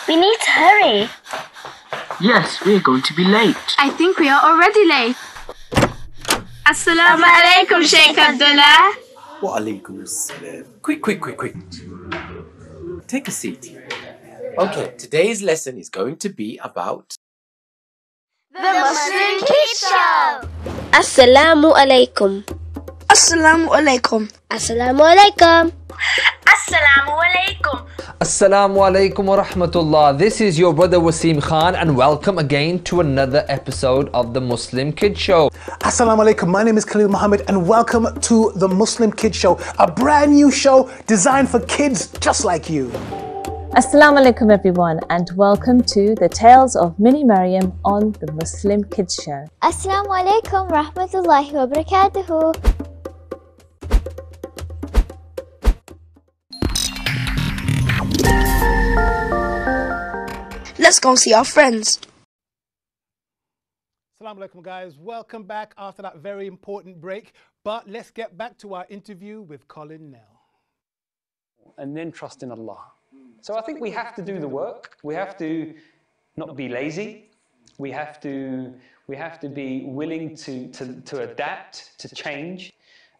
We need to hurry. Yes, we're going to be late. I think we are already late. Assalamu alaikum, Sheikh Abdullah. Wa alaikum assalam. Quick. Take a seat. Okay, today's lesson is going to be about The Muslim Kids Show. Assalamu alaikum. Assalamu alaikum. Assalamu alaikum. Assalamu alaikum. Assalamu alaikum wa rahmatullah. This is your brother Wasim Khan and welcome again to another episode of the Muslim Kids Show. Assalamu alaikum, my name is Khalil Muhammad and welcome to the Muslim Kids Show, a brand new show designed for kids just like you. Assalamu alaikum everyone and welcome to the Tales of Mini Maryam on the Muslim Kids Show. Assalamu alaikum rahmatullahi wa barakatuhu. Let's go see our friends. Assalamu alaikum guys, welcome back after that very important break. But let's get back to our interview with Colin now. And then trust in Allah. So I think we have to do the work. We have to not be lazy. We have to be willing to adapt, to change,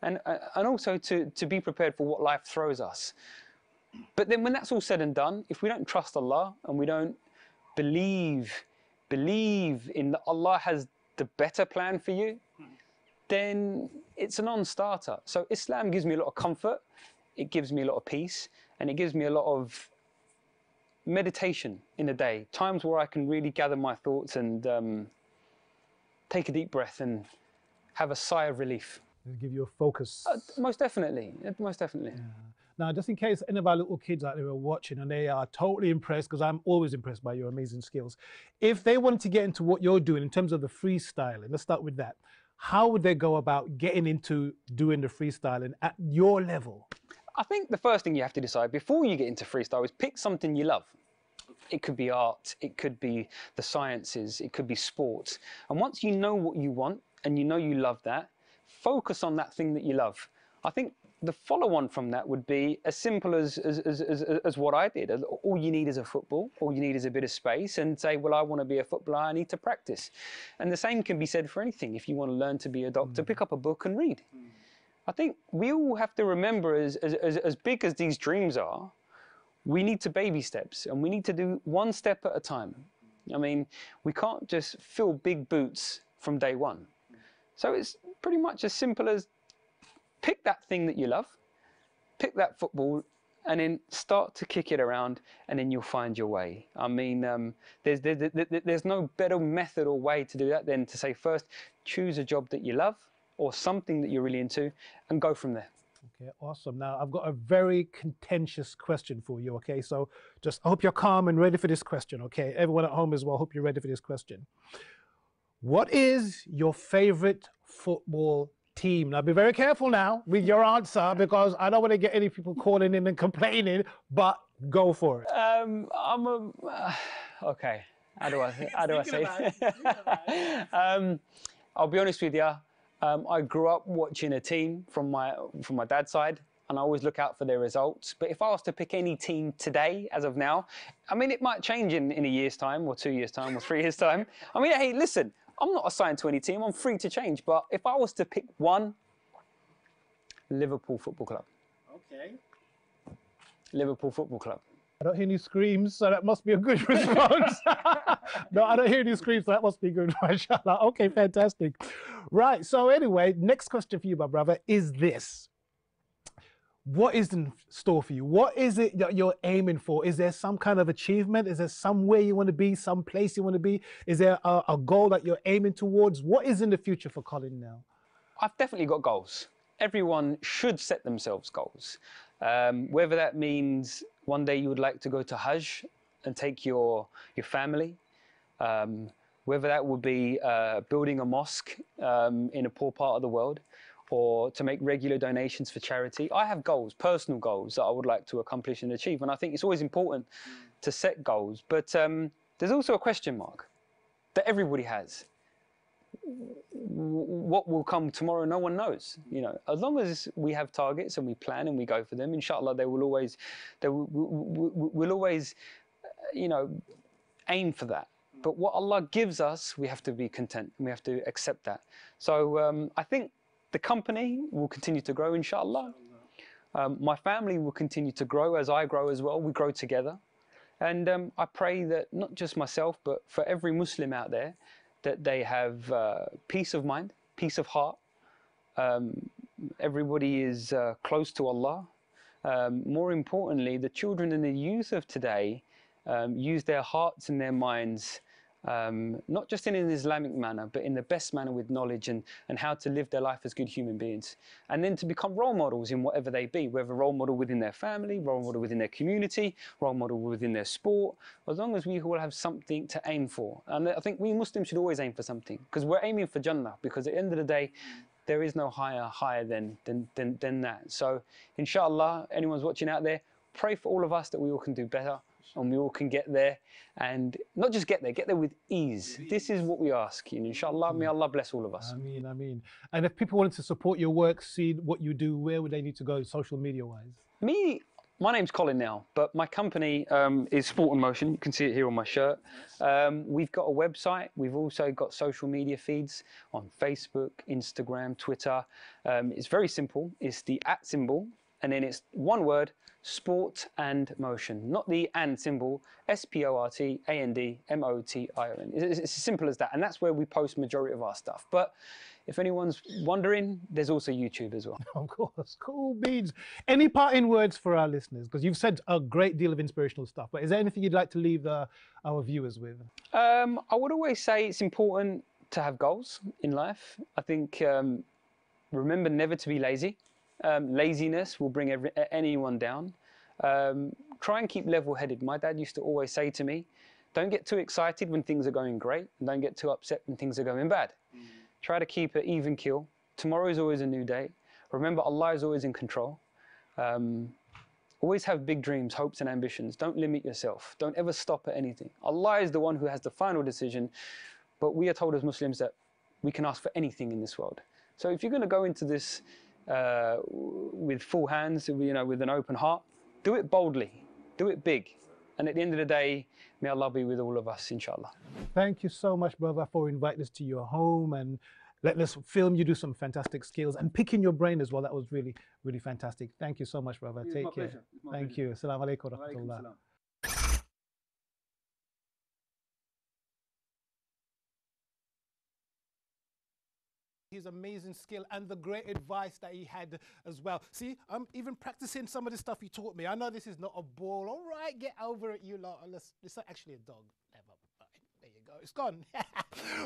and also to be prepared for what life throws us. But then when that's all said and done, if we don't trust Allah and we don't believe in that Allah has the better plan for you, then it's a non-starter. So Islam gives me a lot of comfort, it gives me a lot of peace, and it gives me a lot of meditation in the day, times where I can really gather my thoughts and take a deep breath and have a sigh of relief. It'll give you a focus. Most definitely, most definitely. Yeah. Now, just in case any of our little kids out there are watching and they are totally impressed, because I'm always impressed by your amazing skills. If they wanted to get into what you're doing in terms of the freestyling, let's start with that. How would they go about getting into doing the freestyling at your level? I think the first thing you have to decide before you get into freestyle is pick something you love. It could be art, it could be the sciences, it could be sports. And once you know what you want and you know you love that, focus on that thing that you love. I think the follow-on from that would be as simple as what I did. All you need is a football, all you need is a bit of space, and say, well, I want to be a footballer, I need to practice. And the same can be said for anything. If you want to learn to be a doctor, pick up a book and read. I think we all have to remember, as big as these dreams are, we need to baby steps, and we need to do one step at a time. I mean, we can't just fill big boots from day one. So it's pretty much as simple as pick that thing that you love, pick that football, and then start to kick it around, and then you'll find your way. I mean, there's no better method or way to do that than to say first, choose a job that you love or something that you're really into, and go from there. Okay, awesome. Now, I've got a very contentious question for you, okay? So just I hope you're calm and ready for this question, okay? Everyone at home as well, hope you're ready for this question. What is your favorite football team? Now, be very careful now with your answer because I don't want to get any people calling in and complaining, but go for it. Okay, how do I say it? I'll be honest with you. I grew up watching a team from my dad's side, and I always look out for their results. But if I was to pick any team today, as of now, I mean, it might change in a year's time, or 2 years' time, or 3 years' time. I mean, hey, listen, I'm not assigned to any team. I'm free to change. But if I was to pick one, Liverpool Football Club. Okay. Liverpool Football Club. I don't hear any screams, so that must be a good response. No, I don't hear any screams, so that must be good, mashallah. Okay, fantastic. Right, so anyway, next question for you, my brother, is this. What is in store for you? What is it that you're aiming for? Is there some kind of achievement? Is there somewhere you want to be, some place you want to be? Is there a goal that you're aiming towards? What is in the future for Colin now? I've definitely got goals. Everyone should set themselves goals. Whether that means one day you would like to go to Hajj and take your family, whether that would be building a mosque in a poor part of the world, or to make regular donations for charity. I have goals, personal goals that I would like to accomplish and achieve, and I think it's always important to set goals, but there's also a question mark that everybody has. What will come tomorrow, no one knows. You know, as long as we have targets and we plan and we go for them, inshallah, we'll always you know, aim for that. But what Allah gives us, we have to be content and we have to accept that. So I think the company will continue to grow, inshallah. My family will continue to grow as I grow as well. We grow together. And I pray that not just myself, but for every Muslim out there, that they have peace of mind, peace of heart. Everybody is close to Allah. More importantly, the children and the youth of today use their hearts and their minds, not just in an Islamic manner, but in the best manner with knowledge and how to live their life as good human beings. And then to become role models in whatever they be, whether role model within their family, role model within their community, role model within their sport, as long as we all have something to aim for. And I think we Muslims should always aim for something, because we're aiming for Jannah, because at the end of the day, there is no higher than that. So, inshallah, anyone's watching out there, pray for all of us that we all can do better and we all can get there. And not just get there with ease. This is what we ask. And inshallah, may Allah bless all of us. Ameen, ameen. And if people wanted to support your work, see what you do, where would they need to go social media-wise? My name's Colin now, but my company is Sport and Motion. You can see it here on my shirt. We've got a website. We've also got social media feeds on Facebook, Instagram, Twitter. It's very simple. It's the @ symbol, and then it's one word, Sport and Motion. Not the and symbol, SPORTANDMOTION. It's as simple as that, and that's where we post majority of our stuff. But if anyone's wondering, there's also YouTube as well. Of course, cool beans. Any parting words for our listeners? Because you've said a great deal of inspirational stuff, but is there anything you'd like to leave our viewers with? I would always say it's important to have goals in life. I think remember never to be lazy. Laziness will bring anyone down. Try and keep level-headed. My dad used to always say to me, don't get too excited when things are going great, and don't get too upset when things are going bad. Try to keep an even keel. Tomorrow is always a new day. Remember, Allah is always in control. Always have big dreams, hopes and ambitions. Don't limit yourself. Don't ever stop at anything. Allah is the one who has the final decision, but we are told as Muslims that we can ask for anything in this world. So if you're going to go into this with full hands, with an open heart, do it boldly, do it big. And at the end of the day, may Allah be with all of us, inshallah. Thank you so much, brother, for inviting us to your home and letting us film you do some fantastic skills and picking your brain as well. That was really, really fantastic. Thank you so much, brother. Take care. Thank you. Assalamu alaikum wa rahmatullah. His amazing skill and the great advice that he had as well. See, I'm even practicing some of the stuff he taught me. I know this is not a ball. All right, get over it, you lot. It's not actually a dog. Never. There you go. It's gone.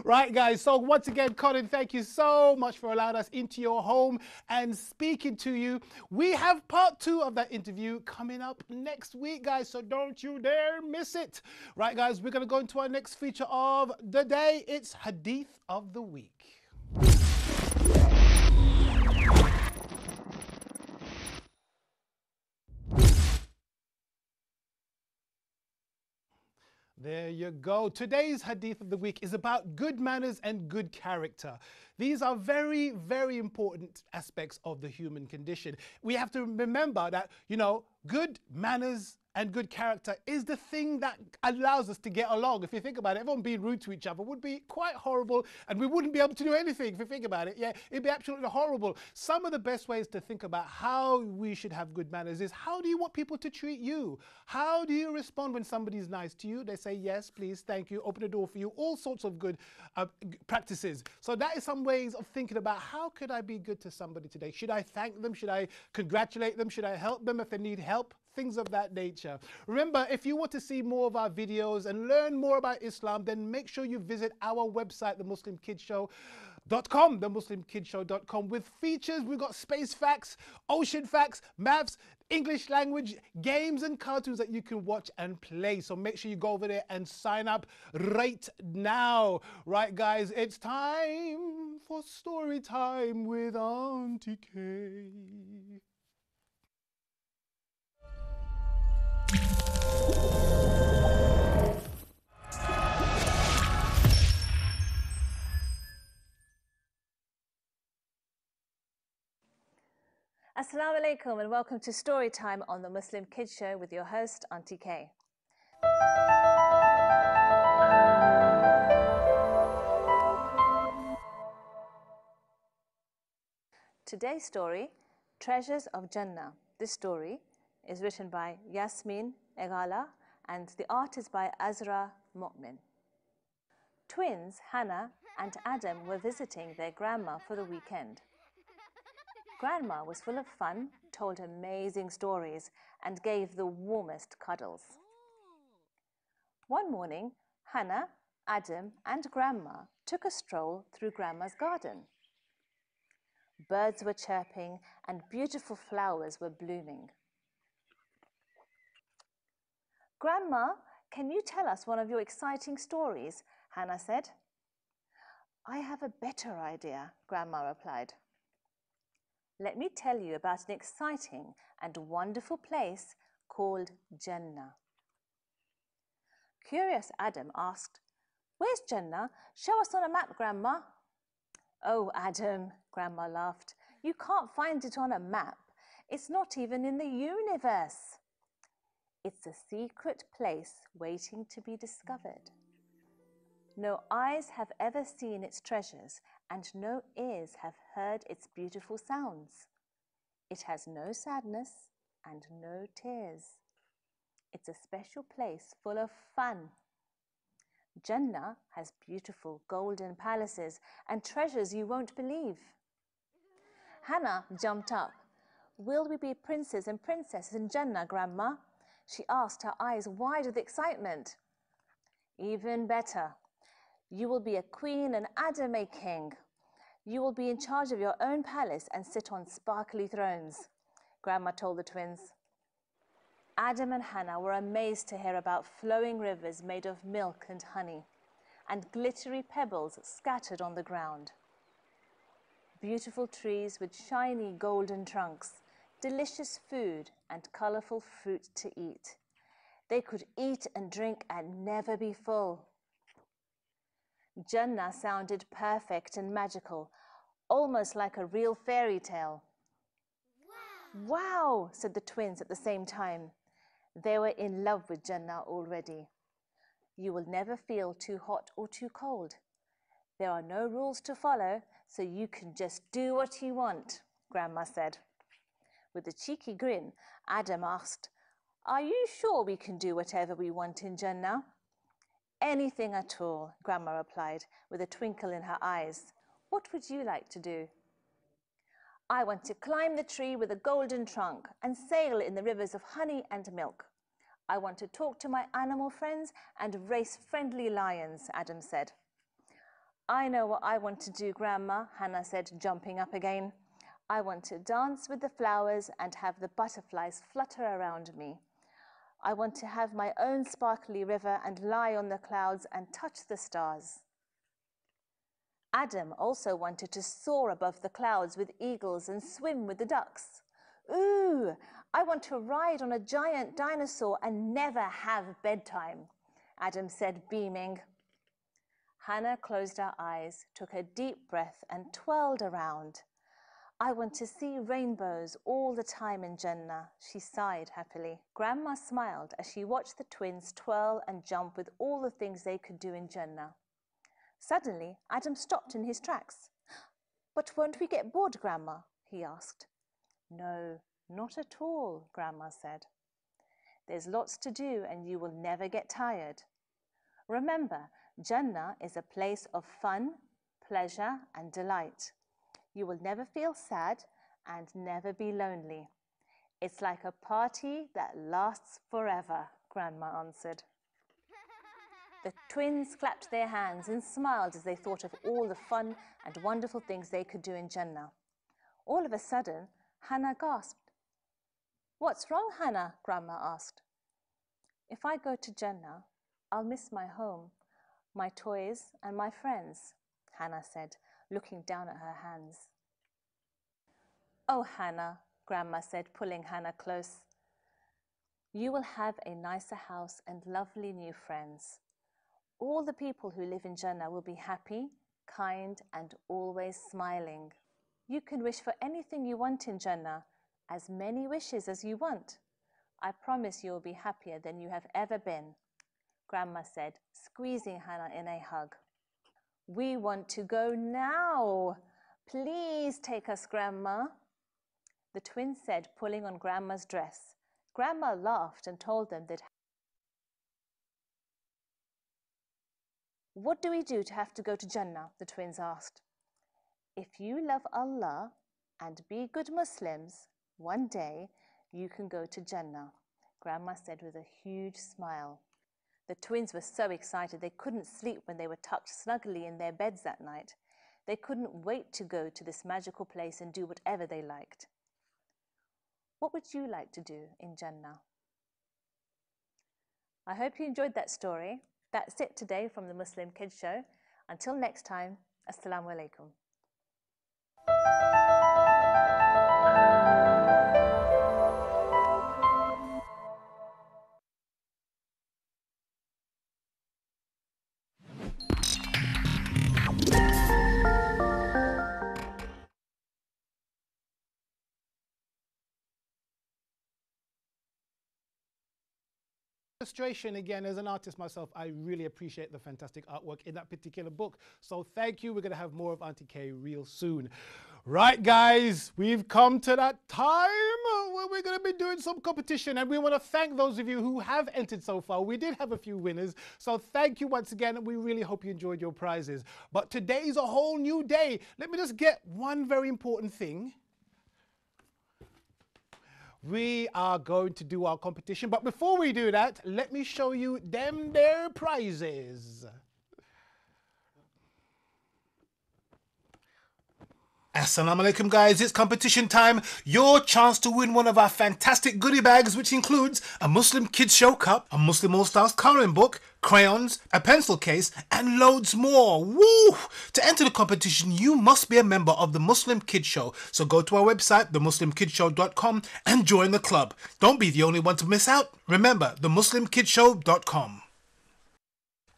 Right, guys. So once again, Colin, thank you so much for allowing us into your home and speaking to you. We have part 2 of that interview coming up next week, guys. So don't you dare miss it. Right, guys, we're going to go into our next feature of the day. It's Hadith of the Week. There you go. Today's Hadith of the Week is about good manners and good character. These are very, very important aspects of the human condition. We have to remember that, good manners and good character is the thing that allows us to get along. If you think about it, everyone being rude to each other would be quite horrible, and we wouldn't be able to do anything. If you think about it, yeah, it'd be absolutely horrible. Some of the best ways to think about how we should have good manners is, how do you want people to treat you? How do you respond when somebody's nice to you? They say yes, please, thank you, open the door for you, all sorts of good practices. So that is some ways of thinking about, how could I be good to somebody today? Should I thank them? Should I congratulate them? Should I help them if they need help? Things of that nature. Remember, if you want to see more of our videos and learn more about Islam, then make sure you visit our website, themuslimkidshow.com, with features. We've got space facts, ocean facts, maths, English language, games and cartoons that you can watch and play. So make sure you go over there and sign up right now. Right, guys, it's time for story time with Auntie K. Assalamu alaikum and welcome to Storytime on the Muslim Kids Show with your host, Auntie K. Today's story, Treasures of Jannah. This story is written by Yasmin Egala and the art is by Azra Mu'min. Twins Hannah and Adam were visiting their grandma for the weekend. Grandma was full of fun, told amazing stories, and gave the warmest cuddles. One morning, Hannah, Adam, and Grandma took a stroll through Grandma's garden. Birds were chirping and beautiful flowers were blooming. Grandma, can you tell us one of your exciting stories? Hannah said. I have a better idea, Grandma replied. Let me tell you about an exciting and wonderful place called Jannah. Curious Adam asked, Where's Jannah? Show us on a map, Grandma. Oh, Adam, Grandma laughed. You can't find it on a map. It's not even in the universe. It's a secret place waiting to be discovered. No eyes have ever seen its treasures, and no ears have heard its beautiful sounds. It has no sadness and no tears. It's a special place full of fun. Jannah has beautiful golden palaces and treasures you won't believe. Hannah jumped up. Will we be princes and princesses in Jannah, Grandma? She asked, her eyes wide with excitement. Even better. You will be a queen and Adam a king. You will be in charge of your own palace and sit on sparkly thrones, Grandma told the twins. Adam and Hannah were amazed to hear about flowing rivers made of milk and honey, and glittery pebbles scattered on the ground. Beautiful trees with shiny golden trunks, delicious food and colourful fruit to eat. They could eat and drink and never be full. Jannah sounded perfect and magical, almost like a real fairy tale. Wow, said the twins at the same time. They were in love with Jannah already. You will never feel too hot or too cold. There are no rules to follow, so you can just do what you want, Grandma said. With a cheeky grin, Adam asked, Are you sure we can do whatever we want in Jannah? Anything at all, Grandma replied, with a twinkle in her eyes. What would you like to do? I want to climb the tree with a golden trunk and sail in the rivers of honey and milk. I want to talk to my animal friends and race friendly lions, Adam said. I know what I want to do, Grandma, Hannah said, jumping up again. I want to dance with the flowers and have the butterflies flutter around me. I want to have my own sparkly river and lie on the clouds and touch the stars. Adam also wanted to soar above the clouds with eagles and swim with the ducks. Ooh, I want to ride on a giant dinosaur and never have bedtime, Adam said, beaming. Hannah closed her eyes, took a deep breath and twirled around. I want to see rainbows all the time in Jannah, she sighed happily. Grandma smiled as she watched the twins twirl and jump with all the things they could do in Jannah. Suddenly, Adam stopped in his tracks. But won't we get bored, Grandma? He asked. No, not at all, Grandma said. There's lots to do and you will never get tired. Remember, Jannah is a place of fun, pleasure and delight. You will never feel sad and never be lonely. It's like a party that lasts forever, Grandma answered. The twins clapped their hands and smiled as they thought of all the fun and wonderful things they could do in Jannah. All of a sudden, Hannah gasped. What's wrong, Hannah? Grandma asked. If I go to Jannah, I'll miss my home, my toys and my friends, Hannah said, looking down at her hands. Oh, Hannah, Grandma said, pulling Hannah close. You will have a nicer house and lovely new friends. All the people who live in Jannah will be happy, kind, and always smiling. You can wish for anything you want in Jannah, as many wishes as you want. I promise you will be happier than you have ever been, Grandma said, squeezing Hannah in a hug. We want to go now. Please take us, Grandma. The twins said, pulling on Grandma's dress. Grandma laughed and told them that. What do we do to have to go to Jannah? The twins asked. If you love Allah and be good Muslims, one day you can go to Jannah, Grandma said with a huge smile. The twins were so excited they couldn't sleep when they were tucked snugly in their beds that night. They couldn't wait to go to this magical place and do whatever they liked. What would you like to do in Jannah? I hope you enjoyed that story. That's it today from the Muslim Kids Show. Until next time, Assalamu alaikum. Illustration again, as an artist myself, I really appreciate the fantastic artwork in that particular book. So thank you. We're going to have more of Auntie Kay real soon. Right, guys, we've come to that time where we're going to be doing some competition, and we want to thank those of you who have entered so far. We did have a few winners, so thank you once again, and we really hope you enjoyed your prizes. But today's a whole new day. Let me just get one very important thing. We are going to do our competition, but before we do that, let me show you them their prizes. Assalamu alaikum, guys, it's competition time. Your chance to win one of our fantastic goodie bags, which includes a Muslim Kids Show cup, a Muslim All-Stars colouring book, crayons, a pencil case, and loads more. Woo! To enter the competition, you must be a member of the Muslim Kids Show. So go to our website, themuslimkidshow.com, and join the club. Don't be the only one to miss out. Remember, themuslimkidshow.com.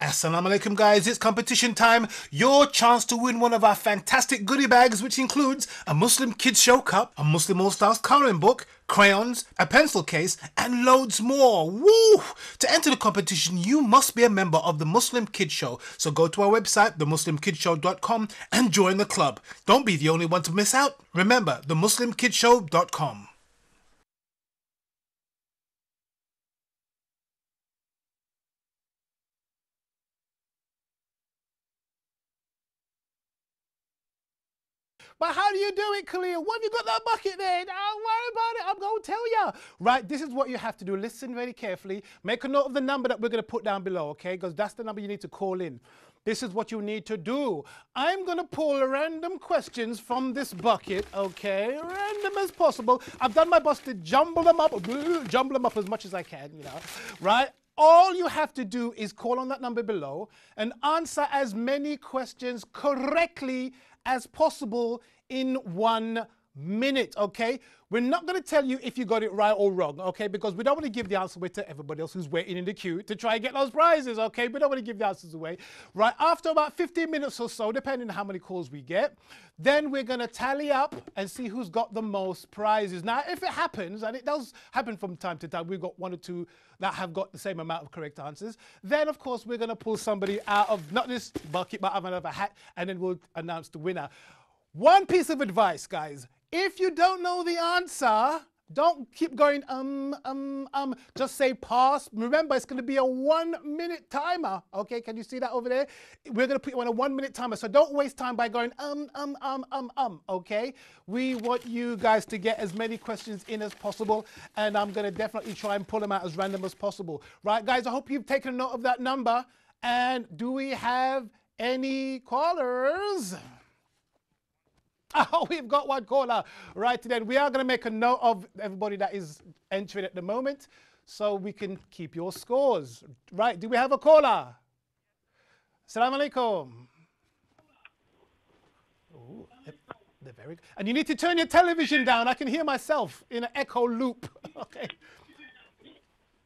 Assalamu alaikum, guys, it's competition time. Your chance to win one of our fantastic goodie bags, which includes a Muslim Kids Show cup, a Muslim All-Stars colouring book, crayons, a pencil case, and loads more. Woo! To enter the competition, you must be a member of the Muslim Kids Show. So go to our website, themuslimkidshow.com, and join the club. Don't be the only one to miss out. Remember, themuslimkidshow.com. But how do you do it, Khalil? What have you got that bucket there? Don't worry about it. I'm going to tell you. Right, this is what you have to do. Listen very carefully. Make a note of the number that we're going to put down below, okay? Because that's the number you need to call in. This is what you need to do. I'm going to pull random questions from this bucket, okay? Random as possible. I've done my best to jumble them up as much as I can, you know, right? All you have to do is call on that number below and answer as many questions correctly as possible in 1 minute, okay? We're not going to tell you if you got it right or wrong, okay? Because we don't want to give the answer away to everybody else who's waiting in the queue to try and get those prizes, okay? We don't want to give the answers away. Right, after about 15 minutes or so, depending on how many calls we get, then we're going to tally up and see who's got the most prizes. Now, if it happens, and it does happen from time to time, we've got one or two that have got the same amount of correct answers, then, of course, we're going to pull somebody out of, not this bucket, but out of another hat, and then we'll announce the winner. One piece of advice, guys. If you don't know the answer, don't keep going, just say pass. Remember, it's going to be a 1 minute timer. Okay, can you see that over there? We're going to put you on a 1 minute timer. So don't waste time by going, okay? We want you guys to get as many questions in as possible. And I'm going to definitely try and pull them out as random as possible. Right, guys, I hope you've taken note of that number. And do we have any callers? Oh, we've got one caller. Right, then we are going to make a note of everybody that is entering at the moment so we can keep your scores. Right, do we have a caller? Assalamu alaikum. Oh, they're very good. And you need to turn your television down. I can hear myself in an echo loop. Okay.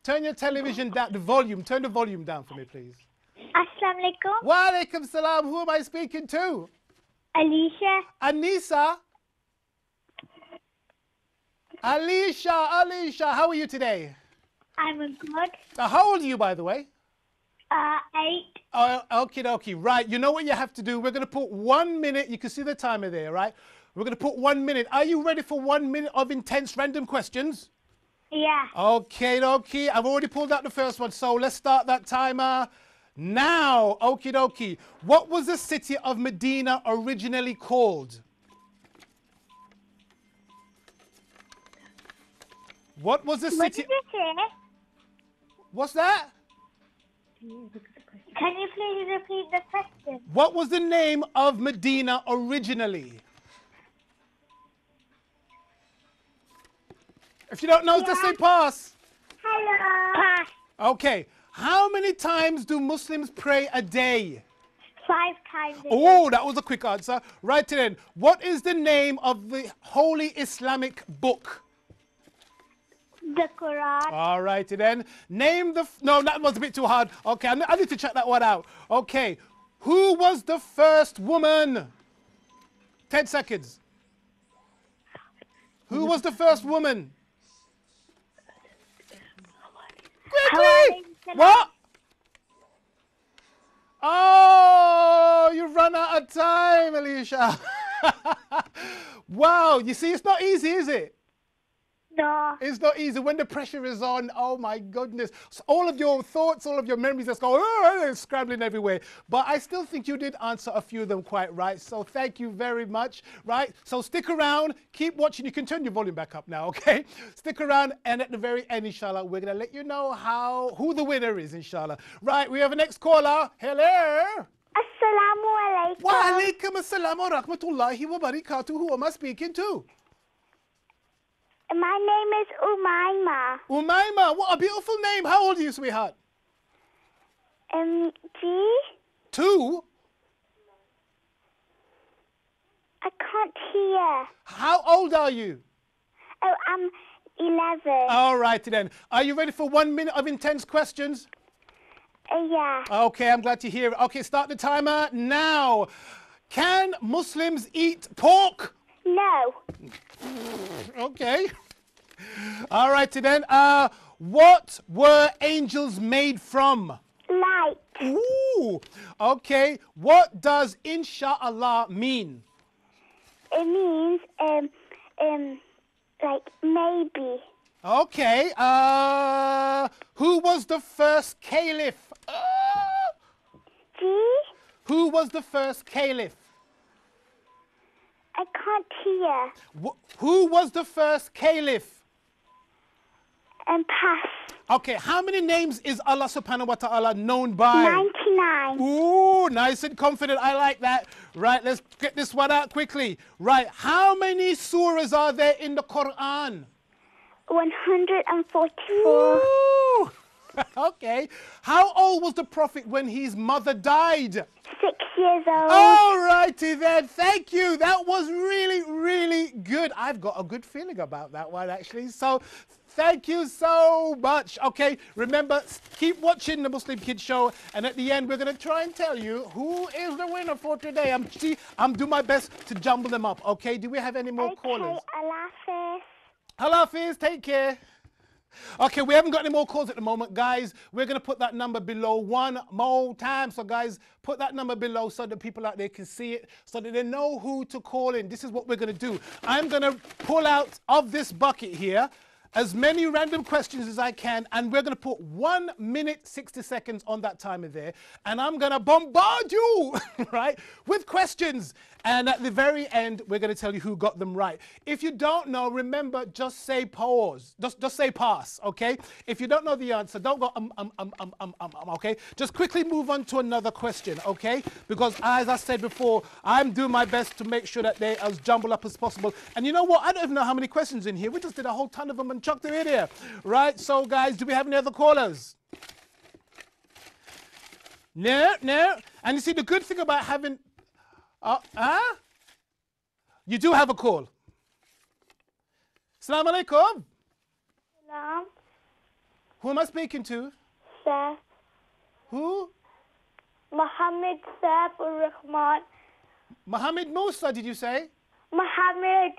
Turn your television down, turn the volume down for me, please. Assalamu alaikum. Wa alaikum salam. Who am I speaking to? Alicia. Anisa. Alicia, how are you today? I'm good. How old are you, by the way? 8. Okie dokie. Right, you know what you have to do? We're going to put 1 minute. You can see the timer there, right? We're going to put 1 minute. Are you ready for 1 minute of intense random questions? Yeah. Okay, dokie. I've already pulled out the first one, so let's start that timer now. Okie dokie. What was the city of Medina originally called? What was the What city? did you say? What's that? Can you please repeat the question? What was the name of Medina originally? If you don't know, just say pass. Hello. Pass. Okay. How many times do Muslims pray a day? 5 times a day. Oh, that was a quick answer. Right then. What is the name of the holy Islamic book? The Quran. All righty then. Name the... No, that was a bit too hard. Okay, I need to check that one out. Okay. Who was the first woman? 10 seconds. Who was the first woman? Quickly! What? Oh, you've run out of time, Alicia. Wow, you see, it's not easy, is it? No. It's not easy when the pressure is on. Oh my goodness. So all of your thoughts, all of your memories just go scrambling everywhere. But I still think you did answer a few of them quite right. So thank you very much. Right. So stick around. Keep watching. You can turn your volume back up now. Okay. Stick around. And at the very end, inshallah, we're going to let you know who the winner is, inshallah. Right. We have a next caller. Hello. Assalamu alaikum. Wa alaikum assalam wa rahmatullahi wa barakatuh. Who am I speaking to? My name is Umayma. Umayma, what a beautiful name. How old are you, sweetheart? G? 2? I can't hear. How old are you? Oh, I'm 11. All right then. Are you ready for 1 minute of intense questions? Yeah. Okay, I'm glad to hear it. Okay, start the timer now. Can Muslims eat pork? No. Okay. All right then. What were angels made from? Light. Ooh. Okay. What does inshallah mean? It means, like maybe. Okay. Who was the first caliph? G? Who was the first caliph? I can't hear. Who was the first caliph? Pass. Okay, how many names is Allah subhanahu wa ta'ala known by? 99. Ooh, nice and confident. I like that. Right, let's get this one out quickly. Right, how many surahs are there in the Quran? 144. Ooh. Okay. How old was the Prophet when his mother died? 6 years old. All righty then. Thank you. That was really, really good. I've got a good feeling about that one, actually. So thank you so much. Okay, remember, keep watching the Muslim Kids Show. And at the end, we're going to try and tell you who is the winner for today. I'm doing my best to jumble them up. Okay, do we have any more callers? Allah Hafiz. Allah Hafiz, take care. Okay, we haven't got any more calls at the moment, guys. We're going to put that number below one more time. So, guys, put that number below so that people out there can see it, so that they know who to call in. This is what we're going to do. I'm going to pull out of this bucket here as many random questions as I can, and we're going to put 1 minute, 60 seconds on that timer there, and I'm going to bombard you, right, with questions. And at the very end, we're going to tell you who got them right. If you don't know, remember, just say pause. Just say pass, okay? If you don't know the answer, don't go, okay? Just quickly move on to another question, okay? Because as I said before, I'm doing my best to make sure that they're as jumbled up as possible. And you know what? I don't even know how many questions in here. We just did a whole ton of them and chucked them in here, right? So, guys, do we have any other callers? No. And you see, the good thing about having... You do have a call. Assalamu alaikum. Salam. Who am I speaking to? Seth. Who? Muhammad Saif Rahman. Muhammad Musa, did you say? Muhammad.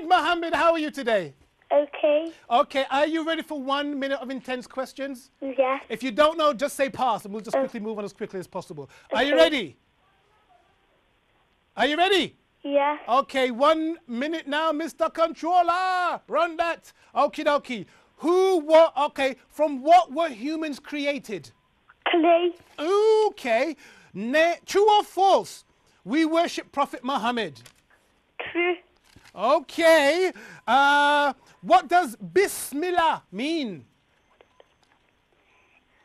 Muhammad, how are you today? Okay. Okay, are you ready for 1 minute of intense questions? Yes. If you don't know, just say pass and we'll just quickly move on as quickly as possible. Are you Okay. ready? Are you ready? Yes. Okay, 1 minute now, Mr. Controller. Run that. Okie dokie. From what were humans created? Clay. Okay. True or false? We worship Prophet Muhammad. True. Okay. What does Bismillah mean?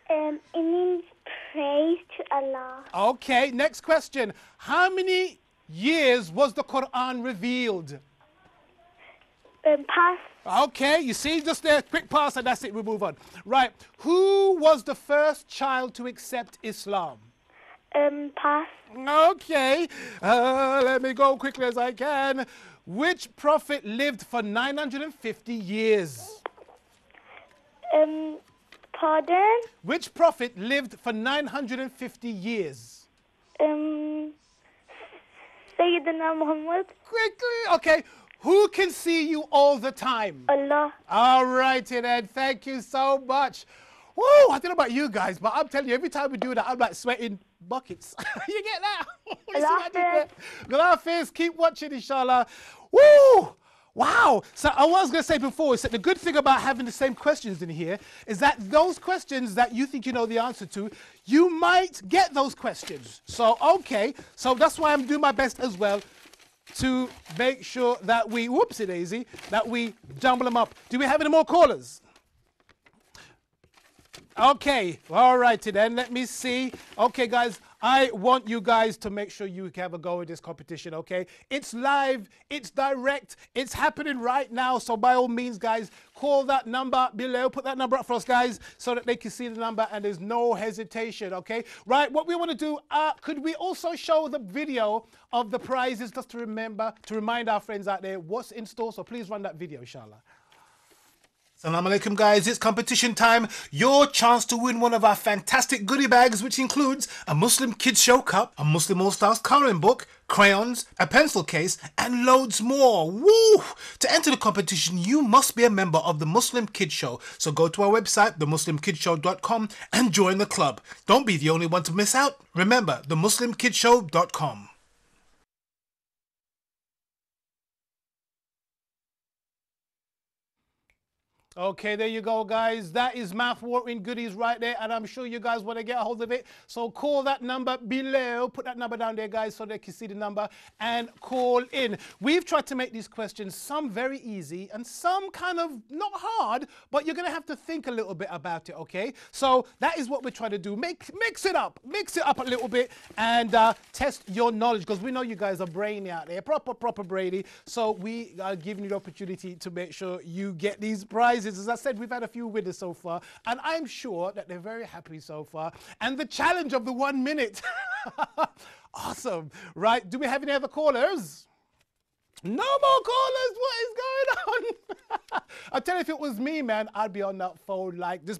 It means praise to Allah. Okay, next question. How many years was the Quran revealed? Pass. Okay, you see, just a quick pass and that's it, we'll move on. Right, who was the first child to accept Islam? Pass. Okay, let me go quickly as I can. Which prophet lived for 950 years? Pardon? Which prophet lived for 950 years? Sayyidina Muhammad. Quickly, okay. Who can see you all the time? Allah. All righty then, thank you so much. Woo, I don't know about you guys, but I'm telling you, every time we do that, I'm like sweating buckets. You get that? You see what I did there? Good afternoon. Keep watching, inshallah. Woo! Wow. So I was going to say before, is that the good thing about having the same questions in here is that those questions that you think you know the answer to, you might get those questions. So, okay. So that's why I'm doing my best as well to make sure that we, whoopsie daisy, that we jumble them up. Do we have any more callers? Okay, all righty then, let me see. Okay, guys, I want you guys to make sure you have a go at this competition, okay? It's live, it's direct, it's happening right now. So by all means, guys, call that number below. Put that number up for us, guys, so that they can see the number and there's no hesitation, okay? Right, what we want to do, could we also show the video of the prizes just to remind our friends out there what's in store? So please run that video, inshallah. Assalamu alaikum, guys, it's competition time. Your chance to win one of our fantastic goodie bags, which includes a Muslim Kids Show cup, a Muslim All-Stars colouring book, crayons, a pencil case, and loads more. Woo! To enter the competition, you must be a member of the Muslim Kids Show. So go to our website, themuslimkidshow.com, and join the club. Don't be the only one to miss out. Remember, themuslimkidshow.com. Okay, there you go, guys. That is mouth-watering goodies right there, and I'm sure you guys want to get a hold of it. So call that number below. Put that number down there, guys, so they can see the number and call in. We've tried to make these questions, some very easy and some kind of not hard, but you're going to have to think a little bit about it, okay? So that is what we're trying to do. Mix it up a little bit and test your knowledge, because we know you guys are brainy out there, proper brainy. So we are giving you the opportunity to make sure you get these prizes. As I said, we've had a few winners so far, and I'm sure that they're very happy so far. And the challenge of the 1 minute. Awesome. Right, do we have any other callers? No more callers. What is going on? I tell you, if it was me, man, I'd be on that phone like this.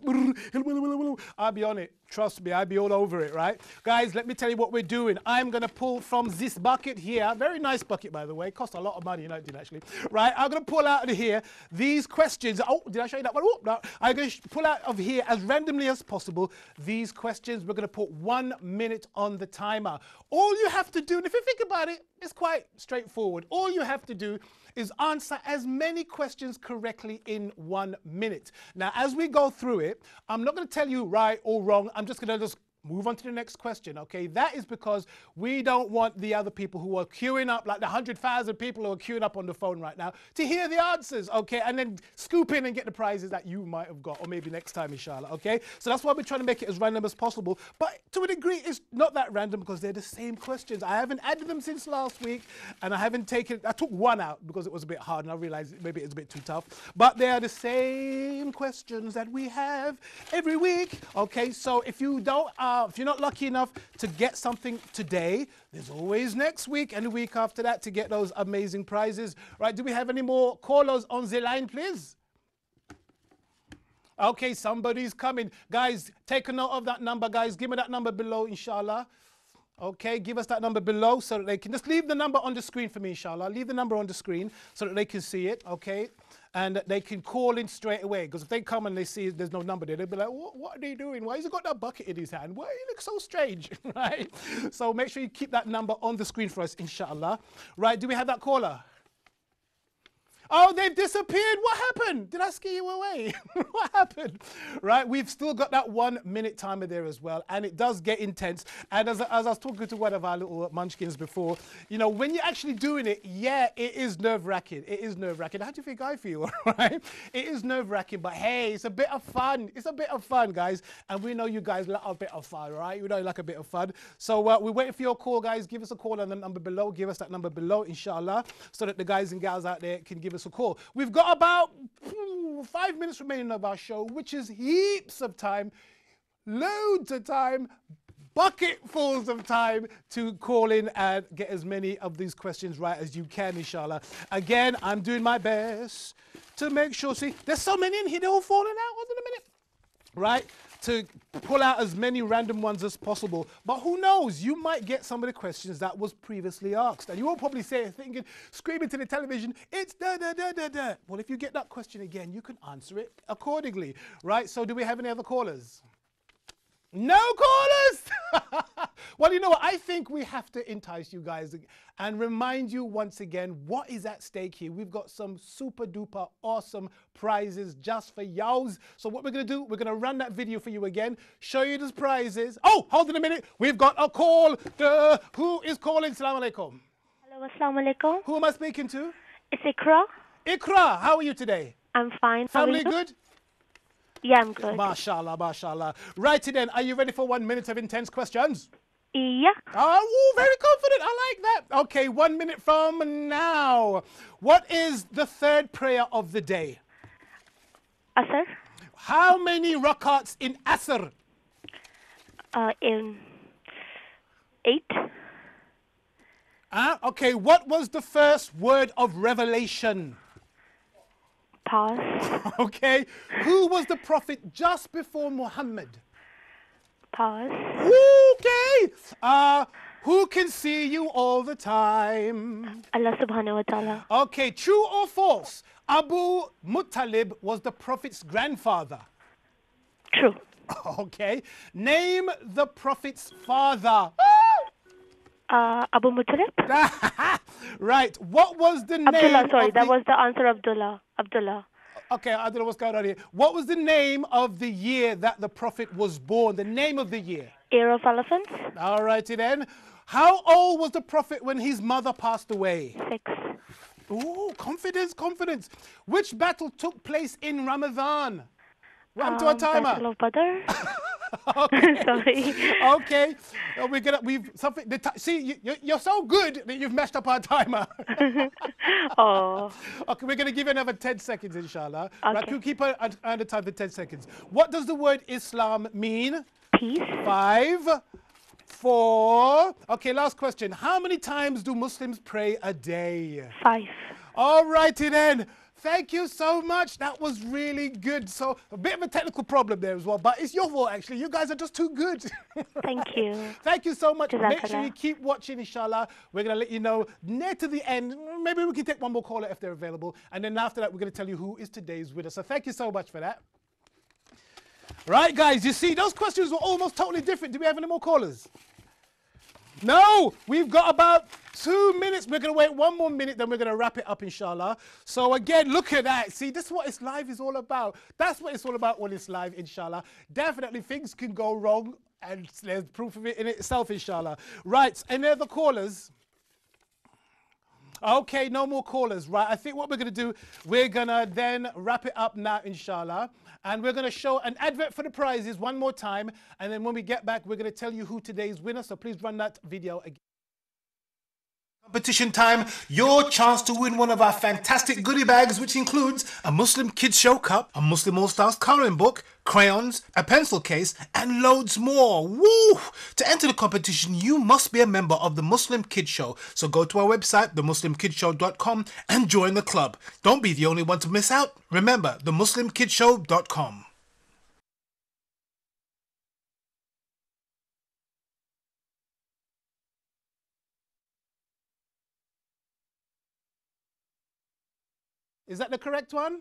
I'd be on it. Trust me, I'd be all over it, right? Guys, let me tell you what we're doing. I'm going to pull from this bucket here. Very nice bucket, by the way. Cost a lot of money, you know, it did actually. Right, I'm going to pull out of here these questions. Oh, did I show you that one? Oh, no. I'm going to pull out of here as randomly as possible these questions. We're going to put 1 minute on the timer. All you have to do, and if you think about it, it's quite straightforward. All you have to do is answer as many questions correctly in 1 minute. Now, as we go through it, I'm not going to tell you right or wrong. I'm just going to move on to the next question, okay? That is because we don't want the other people who are queuing up, like the 100,000 people who are queuing up on the phone right now, to hear the answers, okay? And then scoop in and get the prizes that you might have got, or maybe next time, inshallah, okay? So that's why we're trying to make it as random as possible. But to a degree, it's not that random because they're the same questions. I haven't added them since last week, and I took one out because it was a bit hard, and I realized maybe it's a bit too tough. But they are the same questions that we have every week, okay? So if you're not lucky enough to get something today, there's always next week and the week after that to get those amazing prizes. Right, do we have any more callers on the line, please? Okay, somebody's coming. Guys, take a note of that number, guys. Give me that number below, inshallah. Okay, give us that number below so that they can just leave the number on the screen for me, inshallah. Leave the number on the screen so that they can see it, okay? And they can call in straight away. Because if they come and they see there's no number there, they'll be like, what are they doing? Why has he got that bucket in his hand? Why he looks so strange, right? So make sure you keep that number on the screen for us, inshallah. Right, do we have that caller? Oh, they've disappeared. What happened? Did I scare you away? What happened? Right, we've still got that 1 minute timer there as well. And it does get intense. And as I was talking to one of our little munchkins before, you know, when you're actually doing it, yeah, it is nerve-wracking. It is nerve-wracking. How do you think I feel, right? It is nerve-wracking, but hey, it's a bit of fun. It's a bit of fun, guys. And we know you guys like a bit of fun, right? We know you like a bit of fun. So we're waiting for your call, guys. Give us a call on the number below. Give us that number below, inshallah, so that the guys and gals out there can give us a call. We've got about 5 minutes remaining of our show, which is heaps of time, loads of time, bucketfuls of time to call in and get as many of these questions right as you can, inshallah. Again, I'm doing my best to make sure, see, there's so many in here, they're all falling out. Hold on a minute. Right? To pull out as many random ones as possible. But who knows? You might get some of the questions that was previously asked. And you will probably say, thinking, screaming to the television, it's da da da da da. Well, if you get that question again, you can answer it accordingly. Right? So do we have any other callers? No callers! Well, you know what? I think we have to entice you guys and remind you once again what is at stake here. We've got some super duper awesome prizes just for yows. So what we're going to do, we're going to run that video for you again, show you the prizes. Oh, hold on a minute. We've got a call. Who is calling? Assalamu alaikum. Hello, assalamu alaikum. Who am I speaking to? It's Iqra. Iqra, how are you today? I'm fine. How are Family you? good? Yeah, I'm good. MashaAllah, MashaAllah. Righty then, are you ready for 1 minute of intense questions? Yeah. Oh, very confident. I like that. Okay, 1 minute from now. What is the third prayer of the day? Asr? How many rakats in Asr? In 8. Okay, what was the first word of revelation? Pause. Okay, who was the prophet just before Muhammad? Pause. Okay, who can see you all the time? Allah subhanahu wa ta'ala. Okay, true or false? Abu Muttalib was the prophet's grandfather. True. Okay, name the prophet's father. Abu Muttalib? Right, what was the name? Abdullah, sorry, of that the... was the answer, Abdullah. Abdullah. Okay, I don't know what's going on here. What was the name of the year that the prophet was born? The name of the year? Year of Elephants? All righty then. How old was the prophet when his mother passed away? 6. Ooh, confidence, confidence. Which battle took place in Ramadan? What happened to our timer? Battle of Badr? Okay. Sorry. Okay. See, you're so good that you've messed up our timer. Oh. Okay, we're going to give you another 10 seconds, inshallah. Okay. Right, we'll keep on the time for 10 seconds. What does the word Islam mean? Peace. 5, 4. Okay, last question. How many times do Muslims pray a day? 5. All righty then. Thank you so much. That was really good. So a bit of a technical problem there as well, but it's your fault actually. You guys are just too good. Thank you. Thank you so much. Jazakallah. Make sure you keep watching, inshallah. We're going to let you know near to the end. Maybe we can take one more caller if they're available. And then after that, we're going to tell you who is today's winner. So thank you so much for that. Right, guys, you see, those questions were almost totally different. Do we have any more callers? No, we've got about 2 minutes. We're going to wait 1 more minute, then we're going to wrap it up, inshallah. So again, look at that. See, this is what it's live is all about. That's what it's all about when it's live, inshallah. Definitely things can go wrong, and there's proof of it in itself, inshallah. Right, any other callers? Okay, no more callers. Right, I think what we're going to do, we're going to then wrap it up now, inshallah. And we're going to show an advert for the prizes one more time. And then when we get back, we're going to tell you who today's winner. So please run that video again. Competition time, your chance to win one of our fantastic goodie bags, which includes a Muslim Kids Show cup, a Muslim All-Stars coloring book, crayons, a pencil case, and loads more. Woo! To enter the competition, you must be a member of the Muslim Kids Show. So go to our website, themuslimkidshow.com, and join the club. Don't be the only one to miss out. Remember, themuslimkidshow.com. Is that the correct one?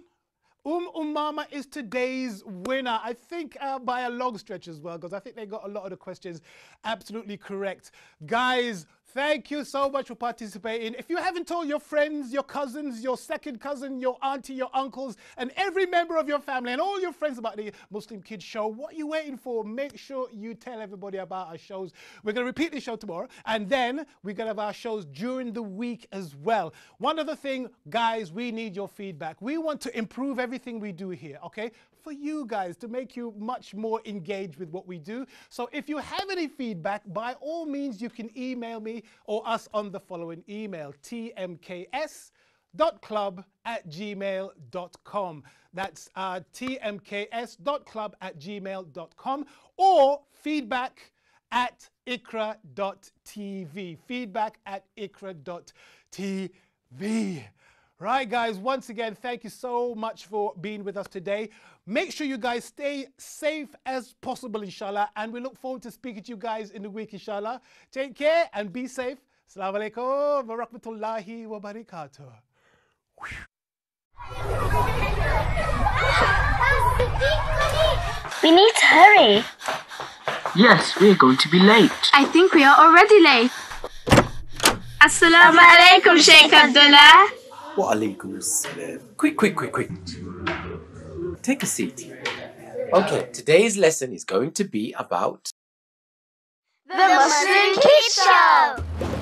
Umama is today's winner. I think by a long stretch as well, because I think they got a lot of the questions absolutely correct. Guys, thank you so much for participating. If you haven't told your friends, your cousins, your second cousin, your auntie, your uncles, and every member of your family and all your friends about the Muslim Kids Show, what are you waiting for? Make sure you tell everybody about our shows. We're going to repeat the show tomorrow, and then we're going to have our shows during the week as well. One other thing, guys, we need your feedback. We want to improve everything we do here, okay? For you guys, to make you much more engaged with what we do. So if you have any feedback, by all means, you can email me or us on the following email, tmks.club@gmail.com. That's tmks.club@gmail.com, or feedback@iqra.tv. Feedback@iqra.tv. Right, guys, once again, thank you so much for being with us today. Make sure you guys stay safe as possible, inshallah, and we look forward to speaking to you guys in the week, inshallah. Take care and be safe. Assalamu alaikum wa rahmatullahi wa barakatuh. We need to hurry. Yes, we're going to be late. I think we are already late. Assalamu alaikum, Sheikh Abdullah. Wa alaikum assalam. Quick, quick, quick, quick. Take a seat. Okay, today's lesson is going to be about The Muslim Kids Show.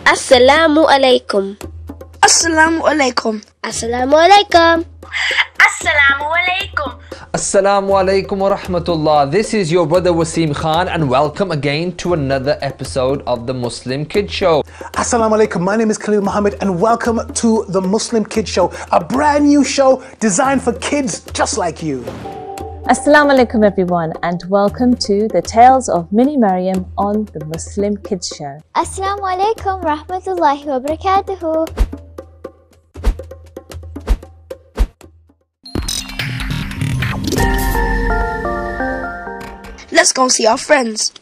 Assalamu alaikum. Assalamu alaikum. Assalamu alaikum. Assalamu alaikum. Assalamu alaikum wa rahmatullah. This is your brother Wasim Khan, and welcome again to another episode of the Muslim Kids Show. Assalamu alaikum. My name is Khalil Muhammad, and welcome to the Muslim Kids Show, a brand new show designed for kids just like you. Assalamu alaikum everyone, and welcome to the Tales of Mini Maryam on the Muslim Kids Show. Assalamu alaikum rahmatullahi wa barakatuhu. Let's go see our friends.